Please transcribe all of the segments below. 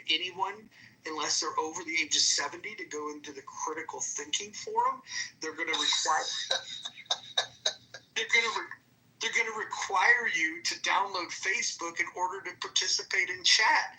anyone unless they're over the age of 70 to go into the critical thinking forum. They're going to require they're going to require you to download Facebook in order to participate in chat.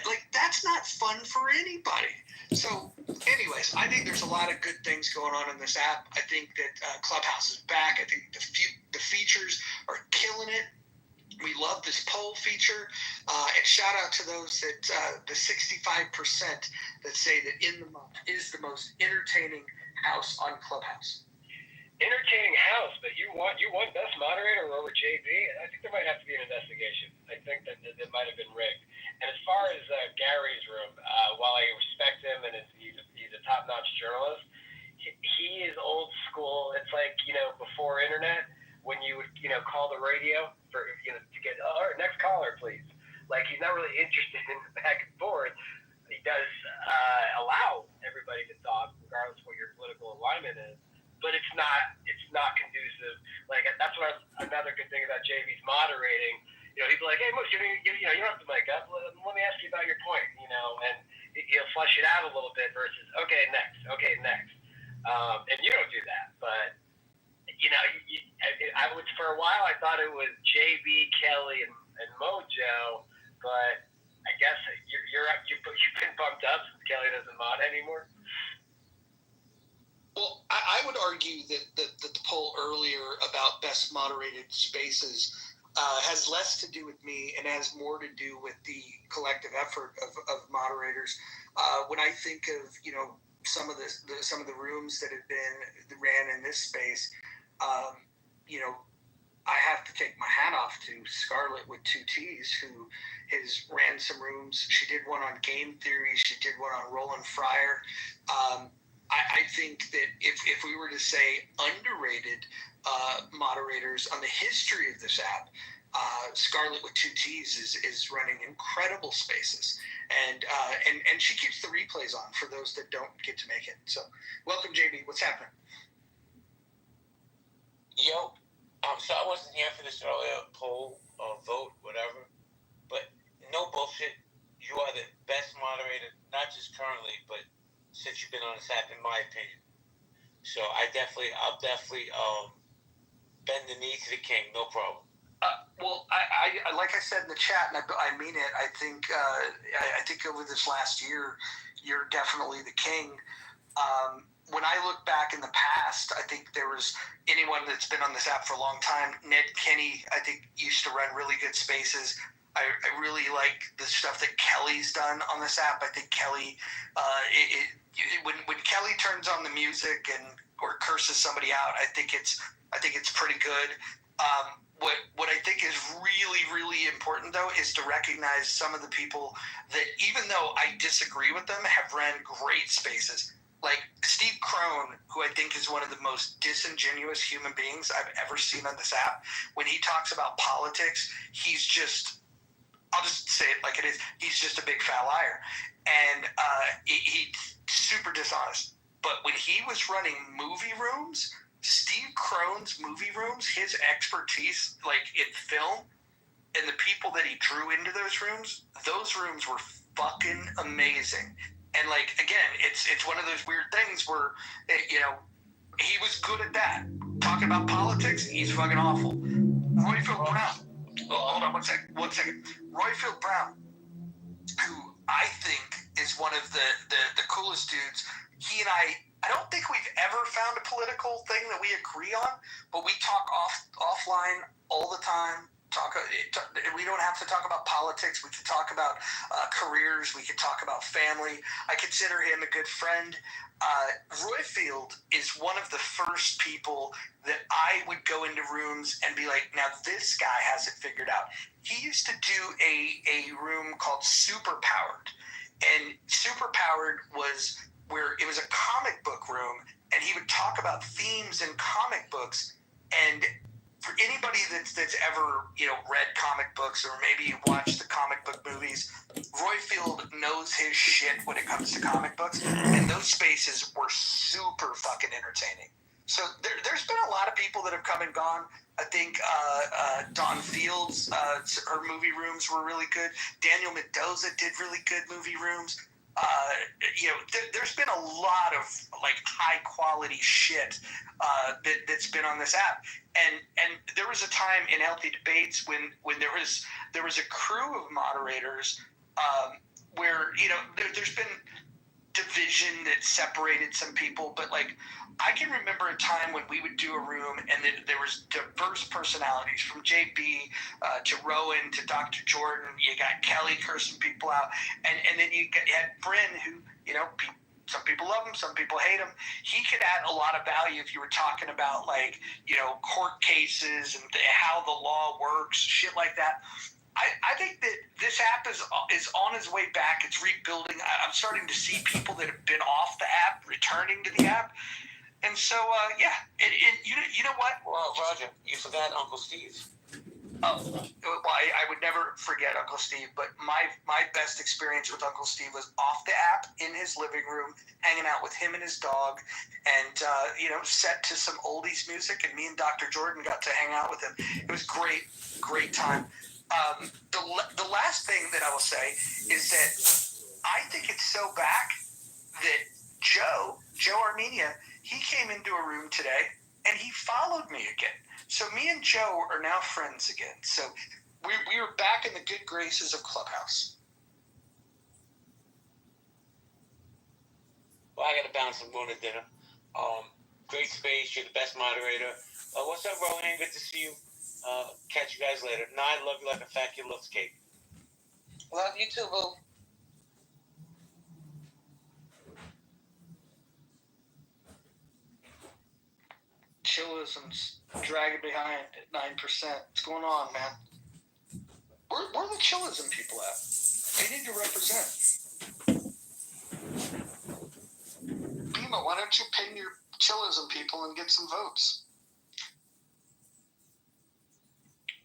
Like, that's not fun for anybody. So, anyways, I think there's a lot of good things going on in this app. I think that Clubhouse is back. I think the features are killing it. We love this poll feature. And shout out to those that the 65% that say that In the Month is the most entertaining house on Clubhouse. Entertaining house, but you want best moderator over JB? I think there might have to be an investigation. I think that it might have been rigged. And as far as Gary's room, while I respect him and he's a top-notch journalist, he is old school. It's like, before internet, when you would, call the radio for, to get, all right, next caller, please. Like, he's not really interested in the back and forth. He does allow everybody to talk, regardless of what your political alignment is. But it's not conducive. Like, that's what another good thing about JV's moderating. He'd be like, hey, Moose, you don't have to mic up. Let me ask you about your point, and he'll flesh it out a little bit versus, okay, next. And you don't do that. But, I was, for a while, I thought it was JB, Kelly, and Mojo, but I guess you've been bumped up since Kelly doesn't mod anymore. Well, I would argue that the poll earlier about best moderated spaces has less to do with me and has more to do with the collective effort of moderators. When I think of some of the rooms that have been ran in this space, I have to take my hat off to Scarlett with 2 T's, who has ran some rooms. She did one on game theory. She did one on Roland Fryer. I think that if we were to say underrated moderators on the history of this app, Scarlett with 2 T's is running incredible spaces, and she keeps the replays on for those that don't get to make it. So, welcome, JB. What's happening? Yo, so I wasn't here for this earlier poll or vote, whatever, but no bullshit. You are the best moderator, not just currently, but since you've been on this app, in my opinion. So I'll definitely bend the knee to the king, no problem. Well, I like I said in the chat, and I mean it. I think over this last year, you're definitely the king. When I look back in the past, I think there was anyone that's been on this app for a long time. Ned Kinney, I think, used to run really good spaces. I really like the stuff that Kelly's done on this app. I think Kelly, when Kelly turns on the music or curses somebody out, I think it's pretty good. What I think is really, really important, though, is to recognize some of the people that, even though I disagree with them, have ran great spaces. Like Steve Crone, who I think is one of the most disingenuous human beings I've ever seen on this app. When he talks about politics, he's just, I'll just say it like it is, he's just a big fat liar. And he's super dishonest. But when he was running movie rooms, Steve Crone's movie rooms, his expertise, like in film, and the people that he drew into those rooms were fucking amazing. And like, again, it's one of those weird things where, he was good at that. Talking about politics, he's fucking awful. Royfield Brown. Oh, hold on one second. Royfield Brown, who I think is one of the coolest dudes. He and I don't think we've ever found a political thing that we agree on, but we talk offline all the time. We don't have to talk about politics. We can talk about careers. We can talk about family. I consider him a good friend. Royfield is one of the first people that I would go into rooms and be like, now this guy has it figured out. He used to do a room called Superpowered. And Superpowered was where it was a comic book room, and he would talk about themes in comic books. And for anybody that's ever read comic books, or maybe watched the comic book movies, Royfield knows his shit when it comes to comic books, and those spaces were super fucking entertaining. So there's been a lot of people that have come and gone. I think Dawn Fields, her movie rooms were really good. Daniel Mendoza did really good movie rooms. There's been a lot of like high quality shit that's been on this app. And there was a time in Healthy Debates when there was a crew of moderators where there's been division that separated some people, but like I can remember a time when we would do a room and there was diverse personalities from JB to Rowan to Dr. Jordan. You got Kelly cursing people out, and then you had Bryn, who some people love him, some people hate him. He could add a lot of value if you were talking about like court cases and how the law works, shit like that. I think that this app is on its way back. It's rebuilding. I'm starting to see people that have been off the app returning to the app. And so, you know what? Well, Roger, you forgot Uncle Steve. Oh, well, I would never forget Uncle Steve, but my best experience with Uncle Steve was off the app in his living room, hanging out with him and his dog, and set to some oldies music, and me and Dr. Jordan got to hang out with him. It was great time. The last thing that I will say is that I think it's so back that Joe Armenia, he came into a room today and he followed me again. So me and Joe are now friends again. So we are back in the good graces of Clubhouse. Well, I got to bounce. I'm going to dinner. Great space. You're the best moderator. What's up, Rohan? Good to see you. Catch you guys later. No, I love you like a fat kid loves cake. Love you too, boo. Chillism's dragging behind at 9%. What's going on, man? Where the chillism people at? They need to represent. Bima, why don't you pin your chillism people and get some votes?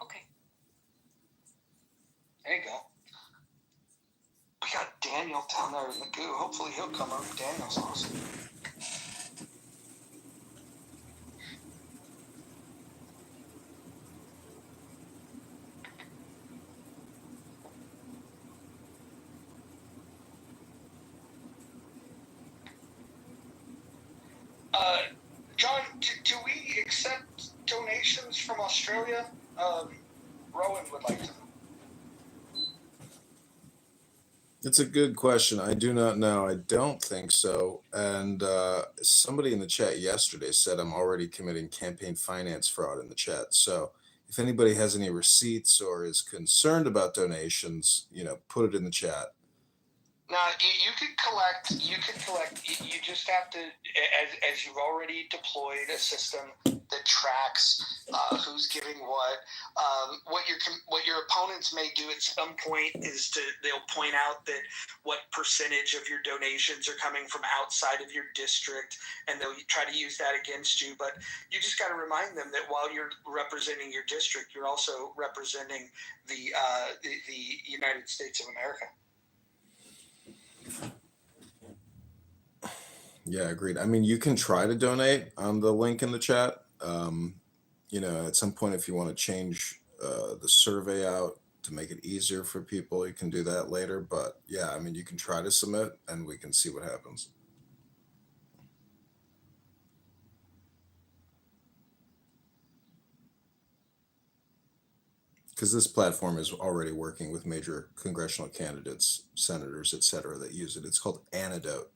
Okay. There you go. We got Daniel down there in the goo. Hopefully he'll come up. Daniel's awesome. John, do we accept donations from Australia? Rowan would like to know. It's a good question. I do not know. I don't think so. And somebody in the chat yesterday said I'm already committing campaign finance fraud in the chat. So if anybody has any receipts or is concerned about donations, put it in the chat. Now, you could collect. You just have to, as you've already deployed a system that tracks who's giving what. What your opponents may do at some point is they'll point out that what percentage of your donations are coming from outside of your district, and they'll try to use that against you. But you just got to remind them that while you're representing your district, you're also representing the United States of America. Yeah, agreed. I mean, you can try to donate on the link in the chat. At some point, if you want to change the survey out to make it easier for people, you can do that later. But yeah, I mean, you can try to submit and we can see what happens. Because this platform is already working with major congressional candidates, senators, et cetera, that use it. It's called Antidote.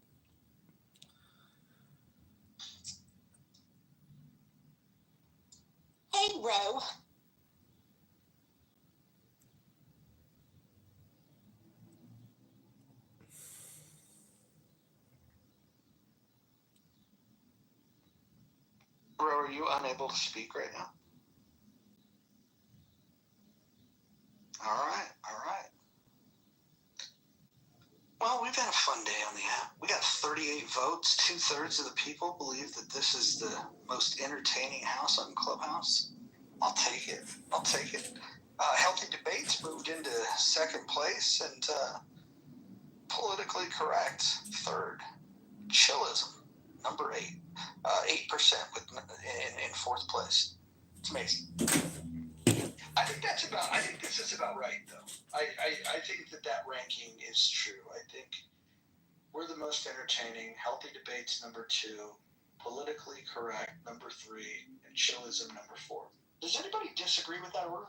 Hey, Ro. Bro, are you unable to speak right now? All right. Well, we've had a fun day on the app. We got 38 votes. 2/3 of the people believe that this is the most entertaining house on Clubhouse. I'll take it. Healthy Debates moved into second place, and politically correct third. Chillism number 8, 8% in fourth place. It's amazing. I think this is about right, though. I think that ranking is true. I think we're the most entertaining. Healthy Debates number 2, Politically Correct number 3, and Chillism number 4. Does anybody disagree with that order?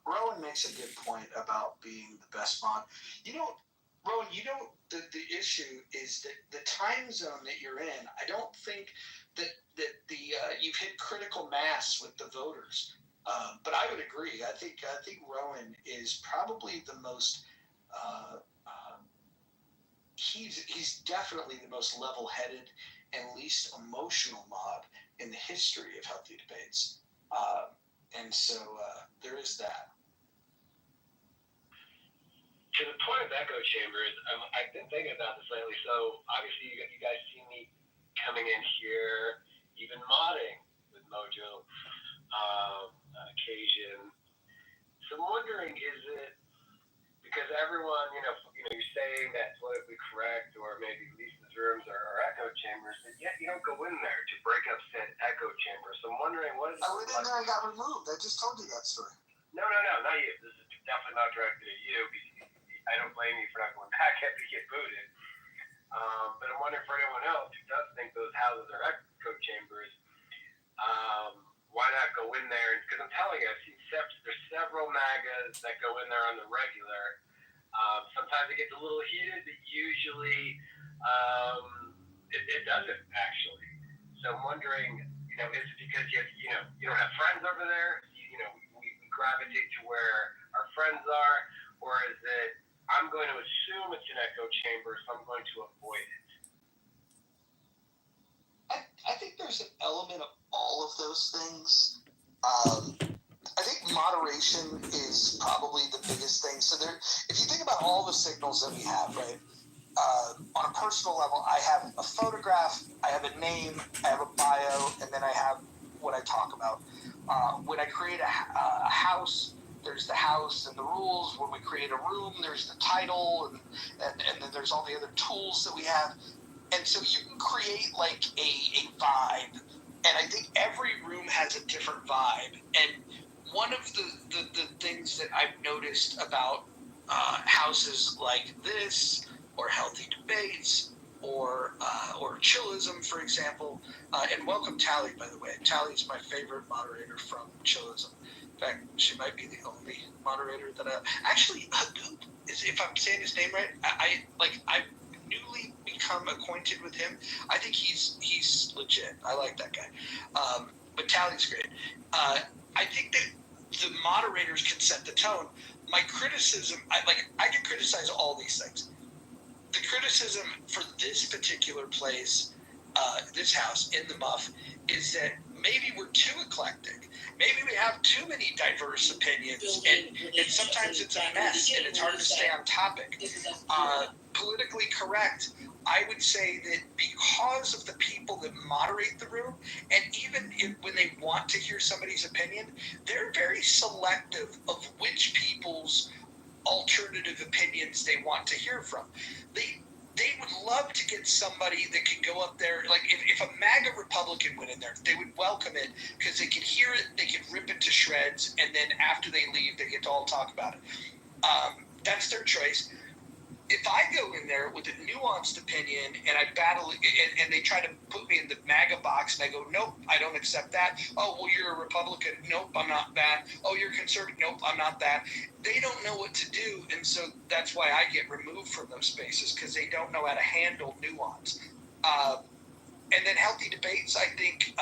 Rowan makes a good point about being the best mod. Rowan, the issue is that the time zone that you're in, I don't think that you've hit critical mass with the voters. But I would agree. I think Rowan is probably the most. He's definitely the most level-headed and least emotional mod in the history of Healthy Debates. And so there is that. To the point of echo chambers, I've been thinking about this lately. So obviously you guys see me coming in here, even modding with Mojo on occasion. So I'm wondering, is it because everyone, you're saying that politically correct or maybe Lisa's rooms are echo chambers, but yet you don't go in there to break up said echo chamber. So I'm wondering, what is I went in there and got removed. I just told you that story. No, not you. This is definitely not directed at you. I don't blame you for not going back after you get booted. But I'm wondering for anyone else who does think those houses are echo chambers, why not go in there? Because I'm telling you, I've seen there's several MAGAs that go in there on the regular. Sometimes it gets a little heated, but usually it doesn't actually. So I'm wondering, is it because you don't have friends over there? We gravitate to where our friends are, or is it I'm going to assume it's an echo chamber, so I'm going to avoid it? I think there's an element of all of those things. I think moderation is probably the biggest thing. So if you think about all the signals that we have, right? On a personal level, I have a photograph, I have a name, I have a bio, and then I have what I talk about. When I create a house, there's the house and the rules. When we create a room, there's the title, and then there's all the other tools that we have. And so you can create like a vibe. And I think every room has a different vibe. And one of the things that I've noticed about houses like this, or Healthy Debates, or Chillism, for example, and welcome Tally, by the way. Tally's my favorite moderator from Chillism. In fact, she might be the only moderator that actually, Hagoop, if I'm saying his name right, I've newly become acquainted with him. I think he's legit. I like that guy. But Tally's great. I think that the moderators can set the tone. My criticism, I can criticize all these things. The criticism for this particular place, this house in the Muff, is that maybe we're too eclectic. Maybe we have too many diverse opinions, and sometimes it's a mess, and it's hard to stay on topic. Politically correct, I would say that because of the people that moderate the room, and even when they want to hear somebody's opinion, they're very selective of which people's alternative opinions they want to hear from. They would love to get somebody that could go up there, like if a MAGA Republican went in there, they would welcome it because they could hear it, they could rip it to shreds, and then after they leave, they get to all talk about it. That's their choice. If I go in there with a nuanced opinion and I battle and they try to put me in the MAGA box and I go, nope, I don't accept that. Oh, well, you're a Republican. Nope, I'm not that. Oh, you're conservative. Nope, I'm not that. They don't know what to do, and so that's why I get removed from those spaces, because they don't know how to handle nuance. And then Healthy Debates, I think,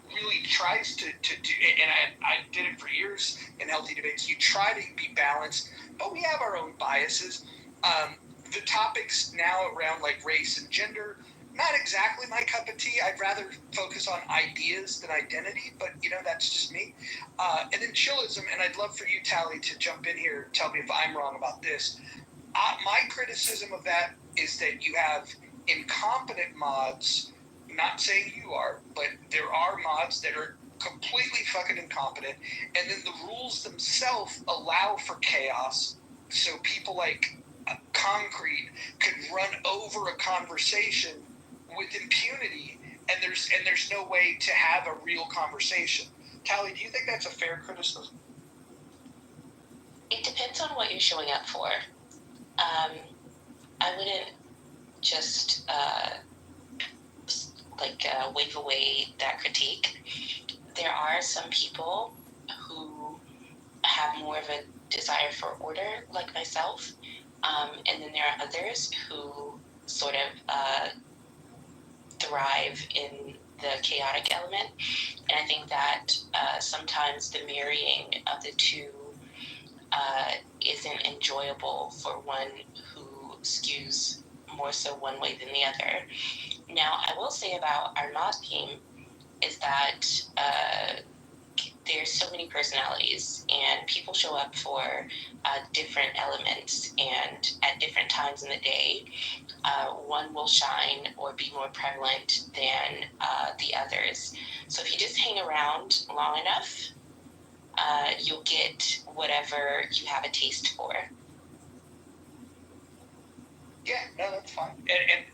really tries to and I did it for years in Healthy Debates. You try to be balanced, but we have our own biases. The topics now around like race and gender, not exactly my cup of tea. I'd rather focus on ideas than identity, but that's just me. And then Chillism, and I'd love for you, Tally, to jump in here and tell me if I'm wrong about this. My criticism of that is that you have incompetent mods. Not saying you are, but there are mods that are completely fucking incompetent, and then the rules themselves allow for chaos, so people like Concrete could run over a conversation with impunity, and there's no way to have a real conversation. Tally, do you think that's a fair criticism? It depends on what you're showing up for. I wouldn't just wave away that critique. There are some people who have more of a desire for order, like myself, and then there are others who sort of thrive in the chaotic element. And I think that sometimes the marrying of the two isn't enjoyable for one who skews more so one way than the other. Now, I will say about our mod team is that there's so many personalities, and people show up for different elements, and at different times in the day, one will shine or be more prevalent than the others. So if you just hang around long enough, you'll get whatever you have a taste for. Yeah, no, that's fine. And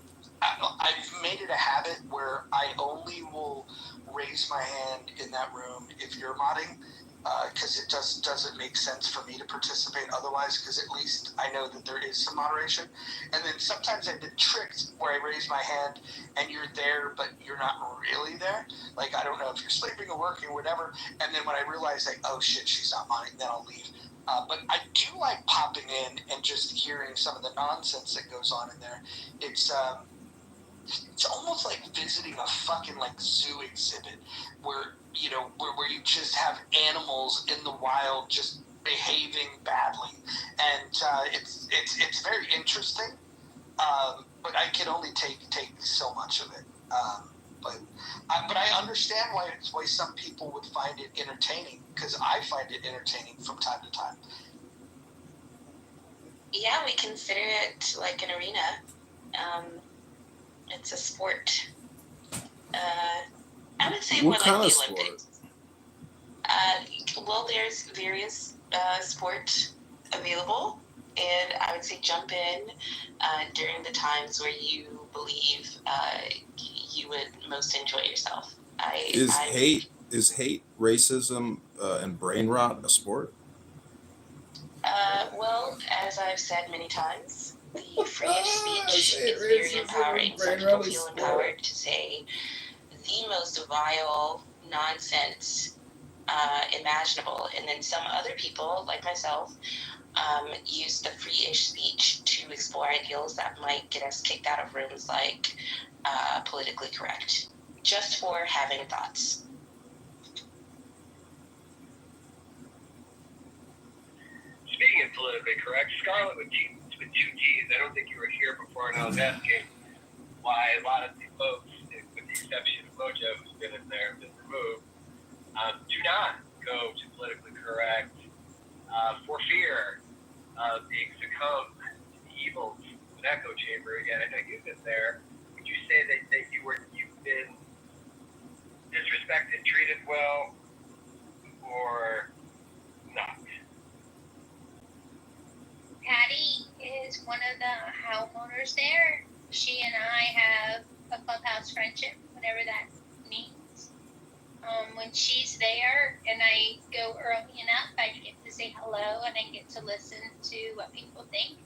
I've made it a habit where I only will raise my hand in that room if you're modding, because it just doesn't make sense for me to participate otherwise, because at least I know that there is some moderation. And then sometimes I've been tricked where I raise my hand and you're there, but you're not really there. Like, I don't know if you're sleeping or working or whatever. And then when I realize, like, oh shit, she's not modding, then I'll leave. But I do like popping in and just hearing some of the nonsense that goes on in there. It's almost like visiting a fucking like zoo exhibit where you just have animals in the wild just behaving badly, and it's very interesting. But I can only take so much of it. But I understand why some people would find it entertaining, because I find it entertaining from time to time. Yeah, we consider it like an arena. It's a sport. I would say What more kind like of the Olympics. Well, there's various sports available, and I would say jump in during the times where you believe you would most enjoy yourself. Is hate, racism, and brain rot a sport? Well, as I've said many times, the freest speech is very empowering. Some people feel empowered to say the most vile nonsense imaginable, and then some other people, like myself, use the free-ish speech to explore ideals that might get us kicked out of rooms like politically correct, just for having thoughts. Speaking of politically correct, Scarlett with two T's. I don't think you were here before, and I was asking why a lot of the folks, with the exception of Mojo, who's been in there, been removed, do not go to politically correct for fear of being succumbed to the evils of an echo chamber. Again, I know you've been there. Would you say that you've been disrespected, treated well, or not? Patty is one of the homeowners there. She and I have a clubhouse friendship, whatever that means. When she's there and I go early enough, I get to say hello and I get to listen to what people think.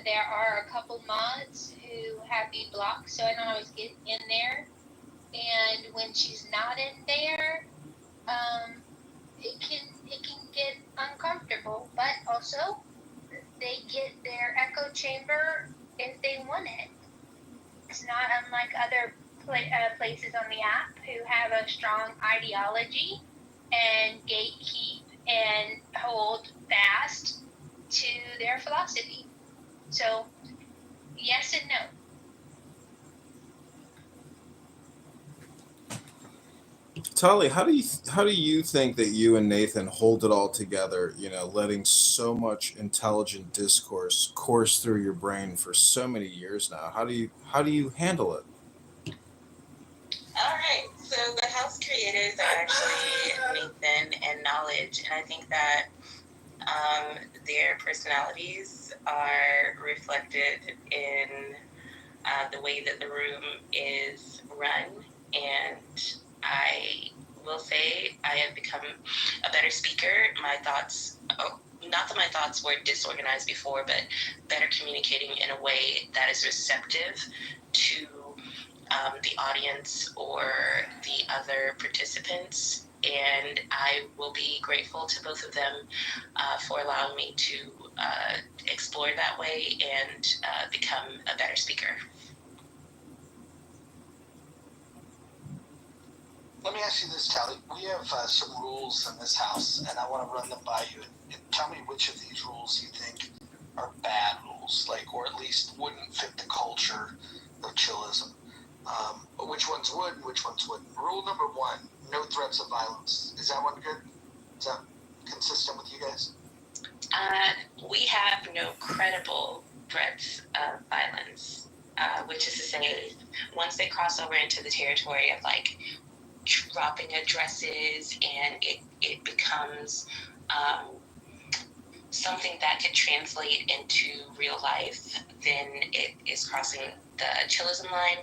There are a couple mods who have me blocked, so I don't always get in there. And when she's not in there, it can get uncomfortable, but also they get their echo chamber if they want it. It's not unlike other places on the app who have a strong ideology and gatekeep and hold fast to their philosophy. So, yes and no. Tali, how do you think that you and Nathan hold it all together? You know, letting so much intelligent discourse course through your brain for so many years now. How do you handle it? All right. So the house creators are actually Nathan and Knowledge, and I think that their personalities are reflected in the way that the room is run. And I will say I have become a better speaker. My thoughts, not that my thoughts were disorganized before, but better communicating in a way that is receptive to the audience or the other participants. And I will be grateful to both of them for allowing me to explore that way and become a better speaker. Let me ask you this, Tally. We have some rules in this house, and I want to run them by you. And tell me which of these rules you think are bad rules, like, or at least wouldn't fit the culture of chillism. Which ones would and which ones wouldn't. Rule number 1, no threats of violence. Is that one good? Is that consistent with you guys? We have no credible threats of violence, which is to say, once they cross over into the territory of like dropping addresses and it becomes something that could translate into real life, then it is crossing the chillism line.